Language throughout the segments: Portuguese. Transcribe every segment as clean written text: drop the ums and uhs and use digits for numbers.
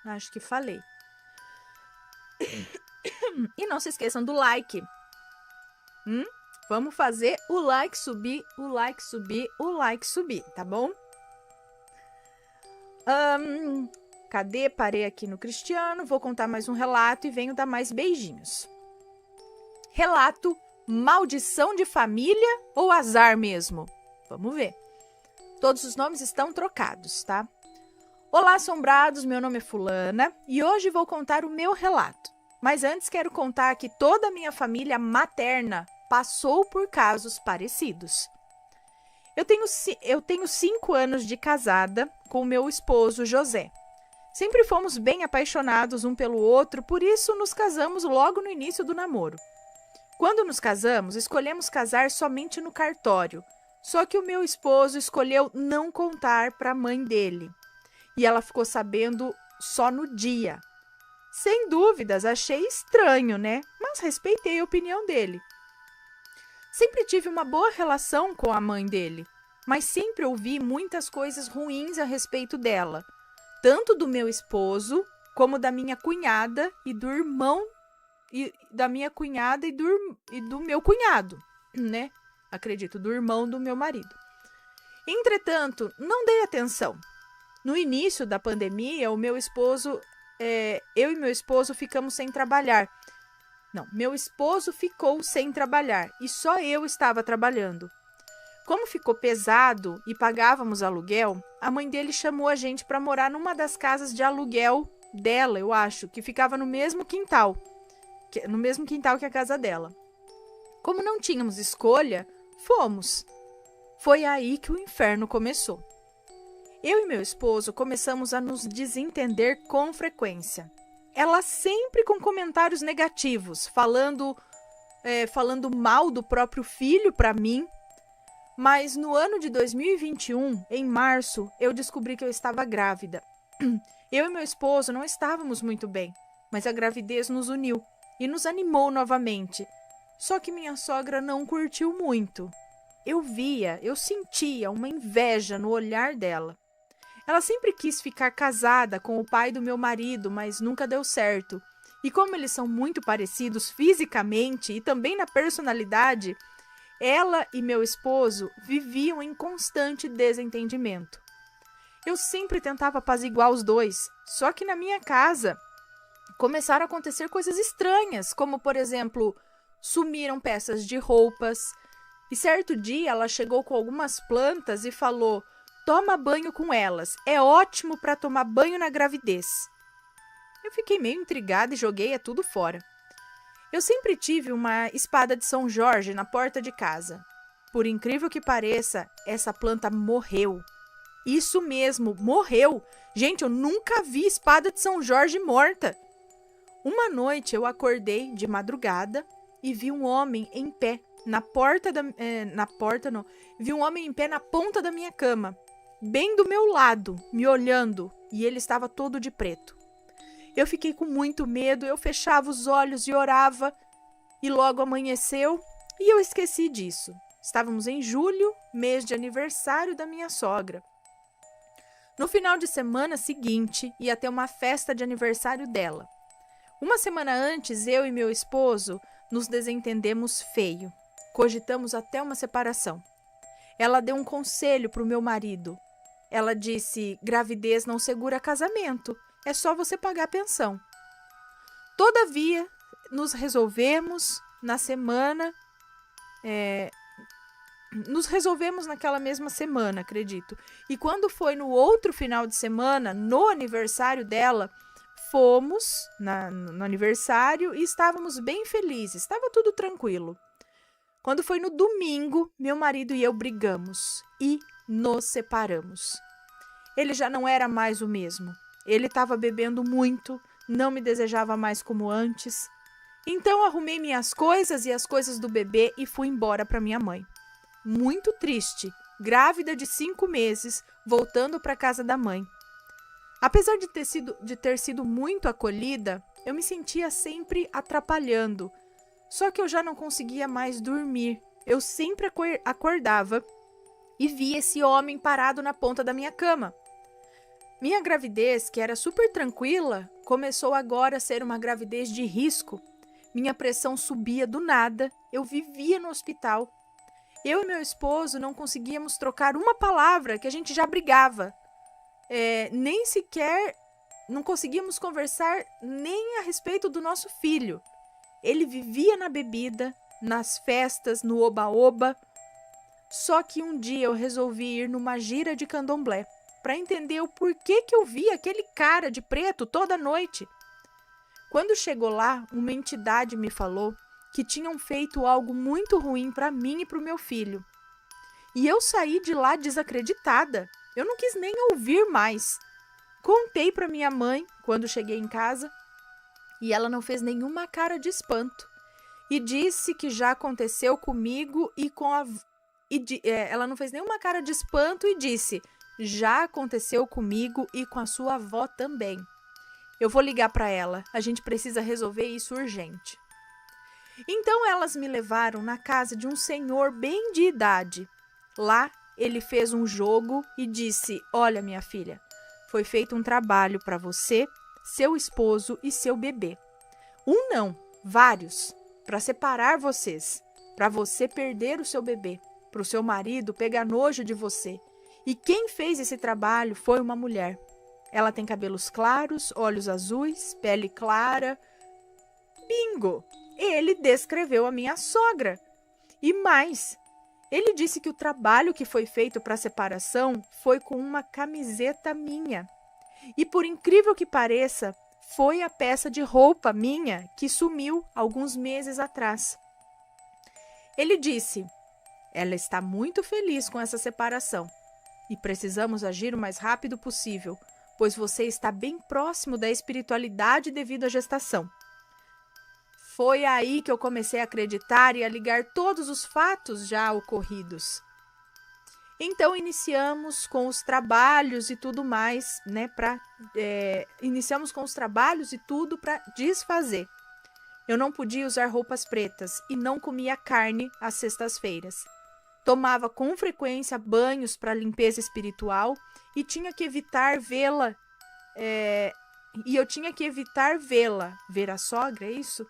Acho que falei. E não se esqueçam do like. Vamos fazer o like subir, o like subir, o like subir, tá bom? Cadê? Parei aqui no Cristiano. Vou contar mais um relato e venho dar mais beijinhos. Relato: maldição de família ou azar mesmo? Vamos ver. Todos os nomes estão trocados, tá? Olá, assombrados, meu nome é Fulana e hoje vou contar o meu relato. Mas antes quero contar que toda a minha família materna passou por casos parecidos. Eu tenho 5 anos de casada com meu esposo José. Sempre fomos bem apaixonados um pelo outro, por isso nos casamos logo no início do namoro. Quando nos casamos, escolhemos casar somente no cartório, só que o meu esposo escolheu não contar para a mãe dele. E ela ficou sabendo só no dia. Sem dúvidas, achei estranho, né? Mas respeitei a opinião dele. Sempre tive uma boa relação com a mãe dele, mas sempre ouvi muitas coisas ruins a respeito dela, tanto do meu esposo, como da minha cunhada e do irmão, e da minha cunhada e do meu cunhado, né? Acredito, do irmão do meu marido. Entretanto, não dei atenção. No início da pandemia, eu e meu esposo ficamos sem trabalhar. Não, meu esposo ficou sem trabalhar e só eu estava trabalhando. Como ficou pesado e pagávamos aluguel, a mãe dele chamou a gente para morar numa das casas de aluguel dela, eu acho, que ficava no mesmo quintal que a casa dela. Como não tínhamos escolha, fomos. Foi aí que o inferno começou. Eu e meu esposo começamos a nos desentender com frequência. Ela sempre com comentários negativos, falando mal do próprio filho para mim. Mas no ano de 2021, em março, eu descobri que eu estava grávida. Eu e meu esposo não estávamos muito bem, mas a gravidez nos uniu e nos animou novamente. Só que minha sogra não curtiu muito. Eu sentia uma inveja no olhar dela. Ela sempre quis ficar casada com o pai do meu marido, mas nunca deu certo. E como eles são muito parecidos fisicamente e também na personalidade, ela e meu esposo viviam em constante desentendimento. Eu sempre tentava apaziguar os dois, só que na minha casa começaram a acontecer coisas estranhas, como, por exemplo, sumiram peças de roupas. E certo dia ela chegou com algumas plantas e falou: toma banho com elas, é ótimo para tomar banho na gravidez. Eu fiquei meio intrigada e joguei tudo fora. Eu sempre tive uma espada de São Jorge na porta de casa. Por incrível que pareça, essa planta morreu. Isso mesmo, morreu. Gente, eu nunca vi espada de São Jorge morta. Uma noite eu acordei de madrugada e vi um homem em pé vi um homem em pé na ponta da minha cama, bem do meu lado, me olhando, e ele estava todo de preto. Eu fiquei com muito medo, eu fechava os olhos e orava, e logo amanheceu e eu esqueci disso. Estávamos em julho, mês de aniversário da minha sogra. No final de semana seguinte, ia ter uma festa de aniversário dela. Uma semana antes, eu e meu esposo nos desentendemos feio. Cogitamos até uma separação. Ela deu um conselho para o meu marido. Ela disse: gravidez não segura casamento, é só você pagar a pensão. Todavia, nos resolvemos naquela mesma semana, acredito. E quando foi no outro final de semana, no aniversário dela, fomos no aniversário e estávamos bem felizes, estava tudo tranquilo. Quando foi no domingo, meu marido e eu brigamos e nos separamos. Ele já não era mais o mesmo. Ele estava bebendo muito, não me desejava mais como antes. Então arrumei minhas coisas e as coisas do bebê e fui embora para minha mãe. Muito triste, grávida de 5 meses, voltando para casa da mãe. Apesar de ter sido muito acolhida, eu me sentia sempre atrapalhando. Só que eu já não conseguia mais dormir. Eu sempre acordava e via esse homem parado na ponta da minha cama. Minha gravidez, que era super tranquila, começou agora a ser uma gravidez de risco. Minha pressão subia do nada, eu vivia no hospital. Eu e meu esposo não conseguíamos trocar uma palavra, que a gente já brigava. Nem sequer não conseguíamos conversar nem a respeito do nosso filho. Ele vivia na bebida, nas festas, no oba-oba. Só que um dia eu resolvi ir numa gira de candomblé para entender o porquê que eu via aquele cara de preto toda noite. Quando chegou lá, uma entidade me falou que tinham feito algo muito ruim para mim e para o meu filho. E eu saí de lá desacreditada. Eu não quis nem ouvir mais. Contei para minha mãe quando cheguei em casa e ela não fez nenhuma cara de espanto. E disse que já aconteceu comigo e com a... ela não fez nenhuma cara de espanto e disse: já aconteceu comigo e com a sua avó também. Eu vou ligar para ela, a gente precisa resolver isso urgente. Então elas me levaram na casa de um senhor bem de idade. Lá ele fez um jogo e disse: olha, minha filha, foi feito um trabalho para você, seu esposo e seu bebê. Um não, vários, para separar vocês, para você perder o seu bebê, para o seu marido pegar nojo de você. E quem fez esse trabalho foi uma mulher. Ela tem cabelos claros, olhos azuis, pele clara. Bingo! Ele descreveu a minha sogra. E mais, ele disse que o trabalho que foi feito para a separação foi com uma camiseta minha. E por incrível que pareça, foi a peça de roupa minha que sumiu alguns meses atrás. Ele disse: ela está muito feliz com essa separação e precisamos agir o mais rápido possível, pois você está bem próximo da espiritualidade devido à gestação. Foi aí que eu comecei a acreditar e a ligar todos os fatos já ocorridos. Então iniciamos com os trabalhos e tudo mais, né? Iniciamos com os trabalhos e tudo para desfazer. Eu não podia usar roupas pretas e não comia carne às sextas-feiras. Tomava com frequência banhos para limpeza espiritual e tinha que evitar vê-la. Eu tinha que evitar vê-la. Ver a sogra, é isso?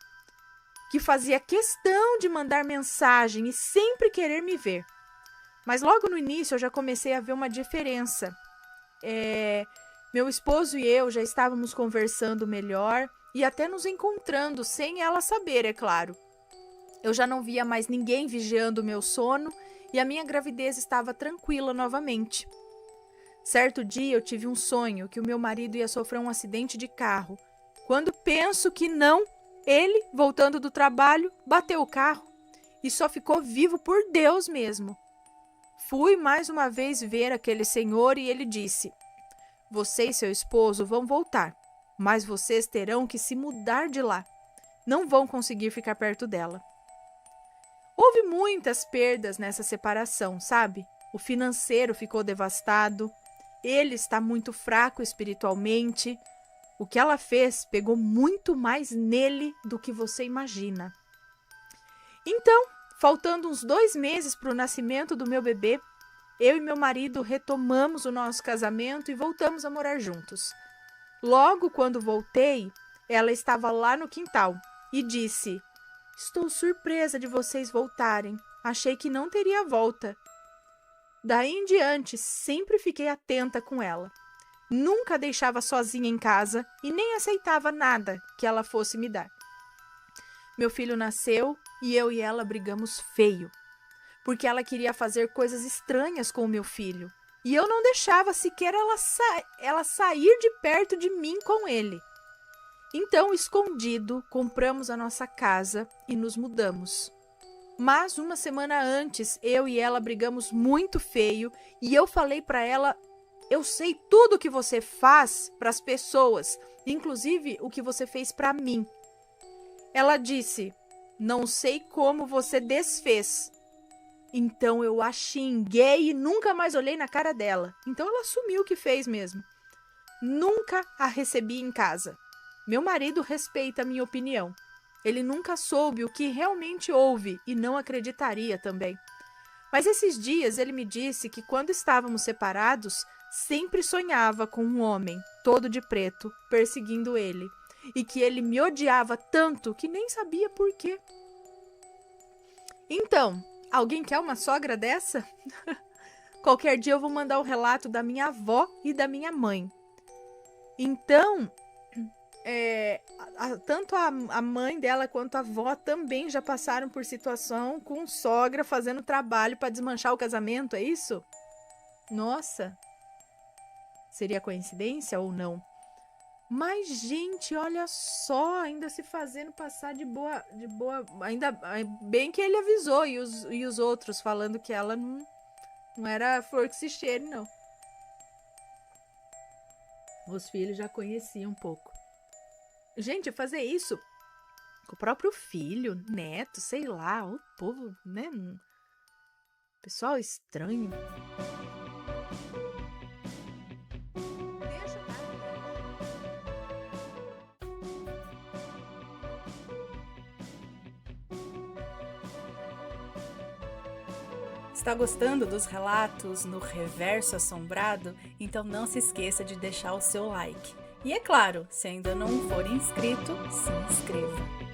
Que fazia questão de mandar mensagem e sempre querer me ver. Mas logo no início eu já comecei a ver uma diferença. Meu esposo e eu já estávamos conversando melhor e até nos encontrando sem ela saber, é claro. Eu já não via mais ninguém vigiando o meu sono e a minha gravidez estava tranquila novamente. Certo dia eu tive um sonho que o meu marido ia sofrer um acidente de carro. Quando penso que não, ele, voltando do trabalho, bateu o carro e só ficou vivo por Deus mesmo. Fui mais uma vez ver aquele senhor e ele disse: você e seu esposo vão voltar, mas vocês terão que se mudar de lá. Não vão conseguir ficar perto dela. Houve muitas perdas nessa separação, sabe? O financeiro ficou devastado, ele está muito fraco espiritualmente. O que ela fez pegou muito mais nele do que você imagina. Então, faltando uns 2 meses para o nascimento do meu bebê, eu e meu marido retomamos o nosso casamento e voltamos a morar juntos. Logo quando voltei, ela estava lá no quintal e disse: estou surpresa de vocês voltarem. Achei que não teria volta. Daí em diante, sempre fiquei atenta com ela. Nunca a deixava sozinha em casa e nem aceitava nada que ela fosse me dar. Meu filho nasceu e eu e ela brigamos feio, porque ela queria fazer coisas estranhas com o meu filho e eu não deixava sequer ela sair de perto de mim com ele. Então, escondido, compramos a nossa casa e nos mudamos. Mas uma semana antes, eu e ela brigamos muito feio e eu falei para ela: eu sei tudo o que você faz para as pessoas, inclusive o que você fez para mim. Ela disse: não sei como você desfez. Então eu a xinguei e nunca mais olhei na cara dela. Então ela assumiu o que fez mesmo. Nunca a recebi em casa. Meu marido respeita a minha opinião. Ele nunca soube o que realmente houve e não acreditaria também. Mas esses dias ele me disse que quando estávamos separados, sempre sonhava com um homem, todo de preto, perseguindo ele, e que ele me odiava tanto que nem sabia por quê. Então, alguém quer uma sogra dessa? Qualquer dia eu vou mandar o relato da minha avó e da minha mãe. Então, tanto a mãe dela quanto a avó também já passaram por situação com sogra fazendo trabalho para desmanchar o casamento, é isso? Nossa, seria coincidência ou não? Mas, gente, olha só, ainda se fazendo passar de boa, ainda bem que ele avisou e os outros falando que ela não era flor que se cheire, não. Os filhos já conheciam um pouco. Gente, fazer isso com o próprio filho, neto, sei lá, o povo, né? Pessoal estranho. Está gostando dos relatos no Reverso Assombrado? Então não se esqueça de deixar o seu like. E é claro, se ainda não for inscrito, se inscreva.